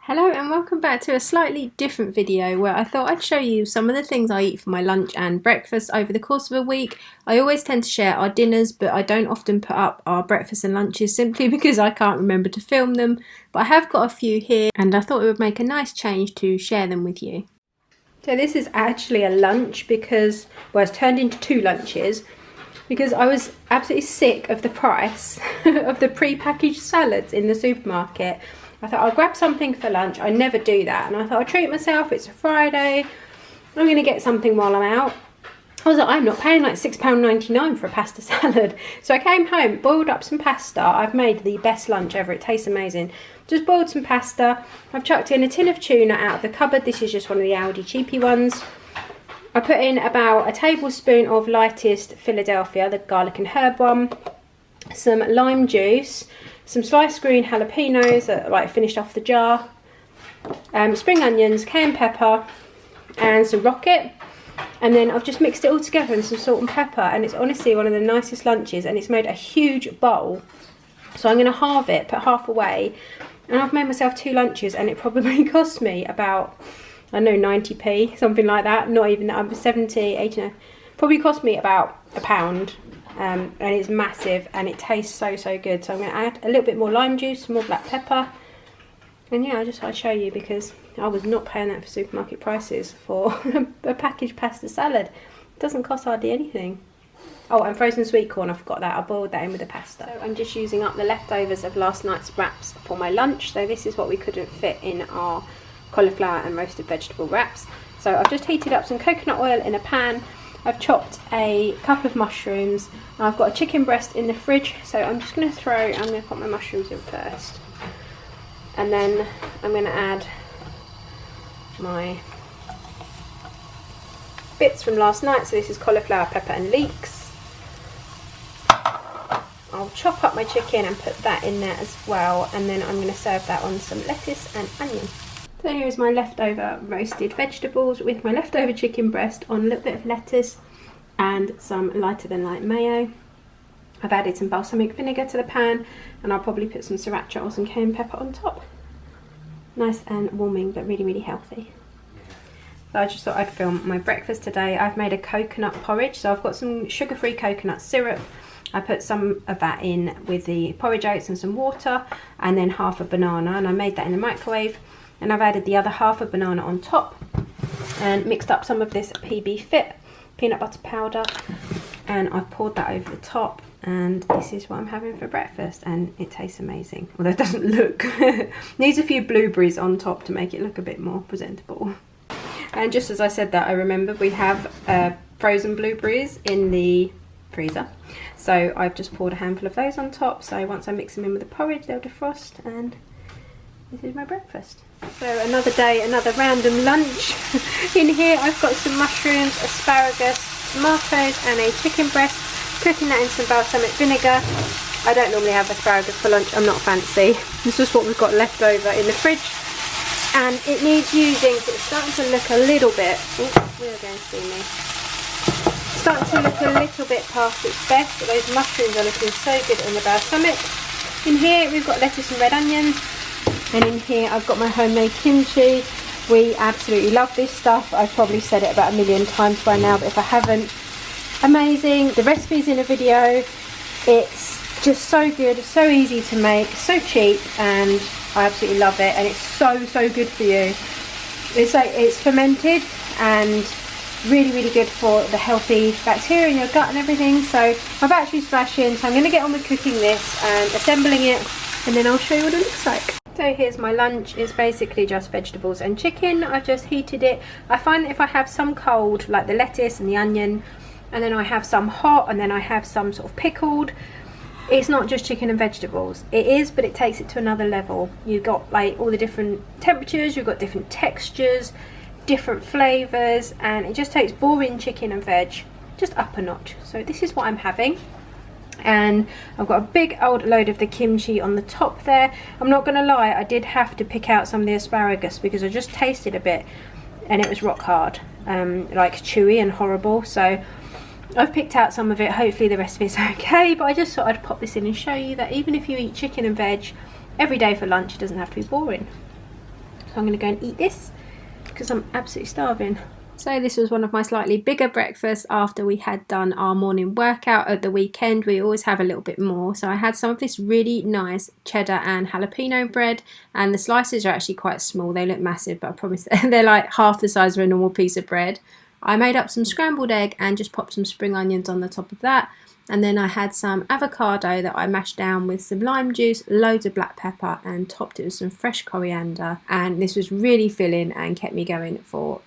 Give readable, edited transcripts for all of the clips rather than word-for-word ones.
Hello and welcome back to a slightly different video where I thought I'd show you some of the things I eat for my lunch and breakfast over the course of a week. I always tend to share our dinners, but I don't often put up our breakfasts and lunches simply because I can't remember to film them. But I have got a few here and I thought it would make a nice change to share them with you. So this is actually a lunch because, well, it's turned into two lunches because I was absolutely sick of the price of the pre-packaged salads in the supermarket. I thought I'll grab something for lunch. I never do that, and I thought I'll treat myself. It's a Friday. I'm going to get something while I'm out. I was like, I'm not paying like £6.99 for a pasta salad. So I came home, boiled up some pasta. I've made the best lunch ever. It tastes amazing. Just boiled some pasta. I've chucked in a tin of tuna out of the cupboard. This is just one of the Aldi cheapy ones. I put in about a tablespoon of lightest Philadelphia, the garlic and herb one. Some lime juice. Some sliced green jalapenos that like finished off the jar, spring onions, cayenne pepper, and some rocket. And then I've just mixed it all together and some salt and pepper, and it's honestly one of the nicest lunches, and it's made a huge bowl. So I'm going to halve it, put half away, and I've made myself two lunches, and it probably cost me about, I don't know, 90p, something like that. Not even that, 70, 80, no. Probably cost me about £1. And it's massive and it tastes so good. So I'm going to add a little bit more lime juice, some more black pepper, and yeah, I just thought I'd show you because I was not paying that for supermarket prices for a packaged pasta salad. It doesn't cost hardly anything. Oh, and frozen sweet corn, I forgot that. I boiled that in with the pasta. So I'm just using up the leftovers of last night's wraps for my lunch. So this is what we couldn't fit in our cauliflower and roasted vegetable wraps. So I've just heated up some coconut oil in a pan. I've chopped a couple of mushrooms. I've got a chicken breast in the fridge, so I'm just going to put my mushrooms in first. And then I'm going to add my bits from last night. So this is cauliflower, pepper and leeks. I'll chop up my chicken and put that in there as well. And then I'm going to serve that on some lettuce and onion. So here's my leftover roasted vegetables with my leftover chicken breast on a little bit of lettuce and some lighter than light mayo. I've added some balsamic vinegar to the pan, and I'll probably put some sriracha or some cayenne pepper on top. Nice and warming, but really healthy. So I just thought I'd film my breakfast today. I've made a coconut porridge, so I've got some sugar-free coconut syrup. I put some of that in with the porridge oats and some water, and then half a banana, and I made that in the microwave. And I've added the other half a banana on top and mixed up some of this PB Fit peanut butter powder, and I've poured that over the top, and this is what I'm having for breakfast, and it tastes amazing. Although it doesn't look needs a few blueberries on top to make it look a bit more presentable. And just as I said that, I remembered we have frozen blueberries in the freezer, so I've just poured a handful of those on top. So once I mix them in with the porridge, they'll defrost, and this is my breakfast. So another day, another random lunch. In here I've got some mushrooms, asparagus, tomatoes and a chicken breast. Cooking that in some balsamic vinegar. I don't normally have asparagus for lunch, I'm not fancy. This is what we've got left over in the fridge. And it needs using, so it's starting to look a little bit, we're going to see me. Starting to look a little bit past its best, but those mushrooms are looking so good in the balsamic. In here we've got lettuce and red onions. And in here I've got my homemade kimchi. We absolutely love this stuff. I've probably said it about 1,000,000 times by now, but if I haven't, amazing. The recipe's in a video. It's just so good, so easy to make, so cheap, and I absolutely love it. And it's so good for you. It's like it's fermented and really good for the healthy bacteria in your gut and everything. So my battery's flashing, so I'm going to get on with cooking this and assembling it, and then I'll show you what it looks like. So here's my lunch. It's basically just vegetables and chicken. I've just heated it. I find that if I have some cold, like the lettuce and the onion, and then I have some hot, and then I have some sort of pickled, it's not just chicken and vegetables. It is, but it takes it to another level. You've got like all the different temperatures, you've got different textures, different flavours, and it just takes boring chicken and veg just up a notch. So this is what I'm having. And I've got a big old load of the kimchi on the top there. I'm not gonna lie, I did have to pick out some of the asparagus because I just tasted a bit and it was rock hard, like chewy and horrible. So I've picked out some of it. Hopefully the rest of it's okay, but I just thought I'd pop this in and show you that even if you eat chicken and veg every day for lunch, it doesn't have to be boring. So I'm going to go and eat this because I'm absolutely starving. So this was one of my slightly bigger breakfasts after we had done our morning workout at the weekend. We always have a little bit more. So I had some of this really nice cheddar and jalapeno bread, and the slices are actually quite small. They look massive, but I promise they're like half the size of a normal piece of bread. I made up some scrambled egg and just popped some spring onions on the top of that. And then I had some avocado that I mashed down with some lime juice, loads of black pepper, and topped it with some fresh coriander. And this was really filling and kept me going for,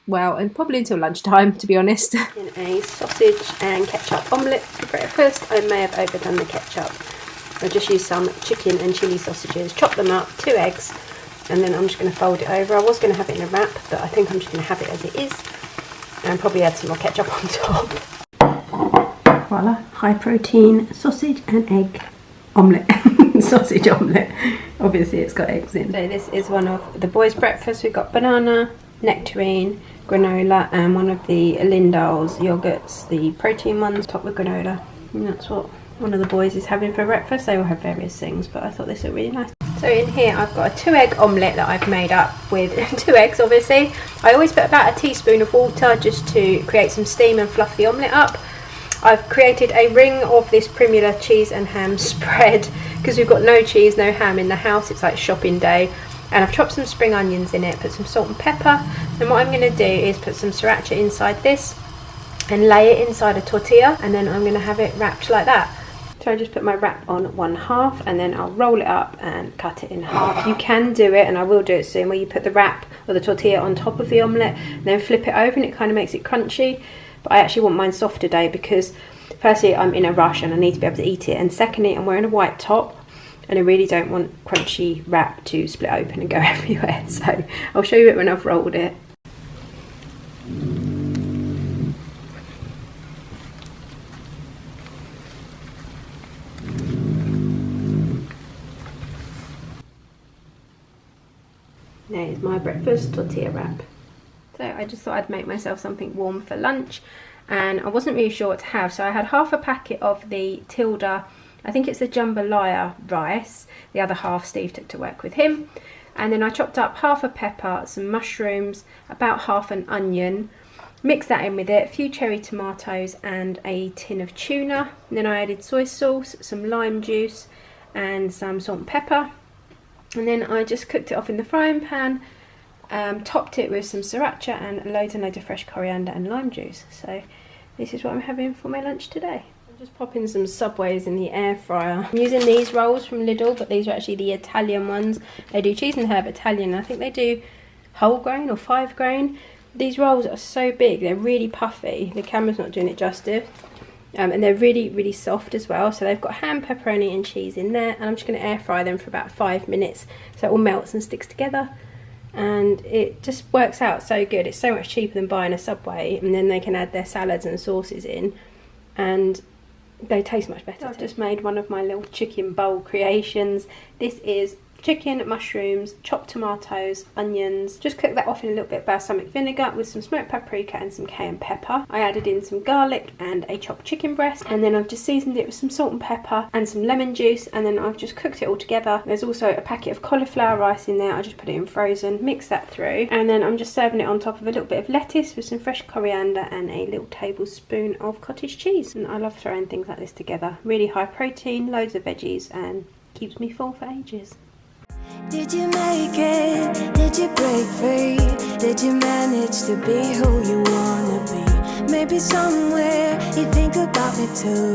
well, and probably until lunchtime, to be honest. In a sausage and ketchup omelette for breakfast. I may have overdone the ketchup. I just used some chicken and chilli sausages, chopped them up, 2 eggs, and then I'm just going to fold it over. I was going to have it in a wrap, but I think I'm just going to have it as it is, and probably add some more ketchup on top. Voila, high protein sausage and egg omelette. Sausage omelette. Obviously it's got eggs in. So this is one of the boys' breakfasts. We've got banana, nectarine, granola, and one of the Lindals yogurts, the protein ones, topped with granola. And that's what one of the boys is having for breakfast. They all have various things, but I thought this looked really nice. So in here I've got a 2-egg omelette that I've made up with 2 eggs, obviously. I always put about a teaspoon of water just to create some steam and fluff the omelette up. I've created a ring of this Primula cheese and ham spread because we've got no cheese, no ham in the house. It's like shopping day. And I've chopped some spring onions in it, put some salt and pepper. And what I'm going to do is put some sriracha inside this and lay it inside a tortilla. And then I'm going to have it wrapped like that. So I just put my wrap on 1/2 and then I'll roll it up and cut it in half. You can do it, and I will do it soon, where you put the wrap or the tortilla on top of the omelette, then flip it over and it kind of makes it crunchy. But I actually want mine soft today because firstly I'm in a rush and I need to be able to eat it, and secondly I'm wearing a white top and I really don't want crunchy wrap to split open and go everywhere. So I'll show you it when I've rolled it. There's my breakfast tortilla wrap. So I just thought I'd make myself something warm for lunch, and I wasn't really sure what to have, so I had half a packet of the Tilda, I think it's the jambalaya rice, the other half Steve took to work with him, and then I chopped up half a pepper, some mushrooms, about half an onion, mixed that in with it, a few cherry tomatoes and a tin of tuna, and then I added soy sauce, some lime juice and some salt and pepper, and then I just cooked it off in the frying pan. Topped it with some sriracha and loads and loads of fresh coriander and lime juice. So this is what I'm having for my lunch today. I'm just popping some Subways in the air fryer. I'm using these rolls from Lidl, but these are actually the Italian ones. They do cheese and herb Italian. I think they do whole grain or 5 grain. These rolls are so big, they're really puffy. The camera's not doing it justice. And they're really soft as well. So they've got ham, pepperoni and cheese in there, and I'm just going to air fry them for about 5 minutes so it all melts and sticks together. And it just works out so good. It's so much cheaper than buying a Subway, and then they can add their salads and sauces in and they taste much better. I've just made one of my little chicken bowl creations. This is chicken, mushrooms, chopped tomatoes, onions. Just cook that off in a little bit of balsamic vinegar with some smoked paprika and some cayenne pepper. I added in some garlic and a chopped chicken breast, and then I've just seasoned it with some salt and pepper and some lemon juice, and then I've just cooked it all together. There's also a packet of cauliflower rice in there. I just put it in frozen, mix that through, and then I'm just serving it on top of a little bit of lettuce with some fresh coriander and a little tablespoon of cottage cheese. And I love throwing things like this together. Really high protein, loads of veggies, and keeps me full for ages. Did you make it? Did you break free? Did you manage to be who you wanna be? Maybe somewhere you think about me too.